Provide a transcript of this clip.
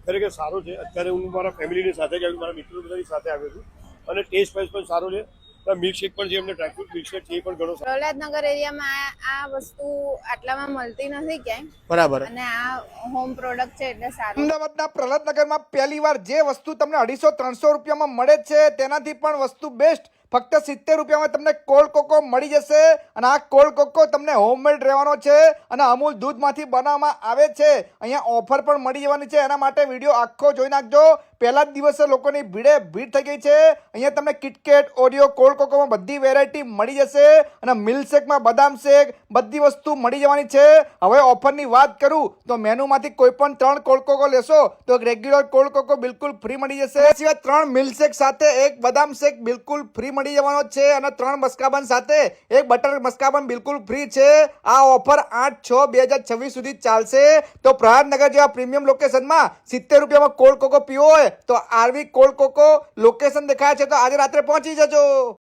ખરેખર સારો છે. અત્યારે હું મારા ફેમિલીની સાથે જ આવ્યો, મારા મિત્રો બધાની સાથે આવ્યો છું અને ટેસ્ટ વાઇઝ પણ સારો છે. મિલ્કશેક પણ છે, એમને ડ્રાયફ્રૂટ મિલ્કશેક છે એ પણ ઘણો સારો. પ્રહલાદનગર એરિયામાં આ વસ્તુ આટલામાં મળતી નથી ક્યાંય, બરાબર. અને આ હોમ પ્રોડક્ટ છે એટલે સારું. અમદાવાદના પ્રહલાદનગરમાં પહેલી વાર જે વસ્તુ તમને 250-300 રૂપિયામાં મળે છે તેનાથી પણ વસ્તુ બેસ્ટ ફક્ત 70 રૂપિયામાં તમને કોલ્ડ કોકો મળી જશે. અને આ કોલ્ડ કોકો તમને હોમમેડ રહેવાનો છે અને અમૂલ દૂધમાંથી બનાવવામાં આવે છે. અહીંયા ઓફર પણ મળી જવાની છે, એના માટે વિડીયો આખો જોઈ નાખજો. પહેલા જ દિવસે લોકોની ભીડ થઈ ગઈ છે. અહીંયા તમને કિટકેટ, ઓરિયો, કોલ્ડ કોકોમાં બધી વેરાયટી મળી જશે અને મિલ્કશેકમાં બદામ શેક બધી વસ્તુ મળી જવાની છે. હવે ઓફરની વાત કરું તો મેનુમાંથી કોઈ પણ 3 કોલ્ડ કોકો લેશો તો એક રેગ્યુલર કોલ્ડ કોકો બિલકુલ ફ્રી મળી જશે. એ સિવાય 3 મિલ્કશેક સાથે એક બદામ શેક બિલકુલ ફ્રી મળી જવાનો છે અને 3 મસ્કાબન સાથે એક બટર મસ્કાબન બિલકુલ ફ્રી છે. આ ઓફર 8/6/2026 સુધી ચાલશે. તો પ્રહલાદનગર જેવા પ્રીમિયમ લોકેશનમાં 70 રૂપિયામાં કોલ્ડ કોકો પીવો હોય તો આરવી કોલ્ડ કોકો લોકેશન દેખાય છે, તો આજે રાત્રે પહોંચી જજો.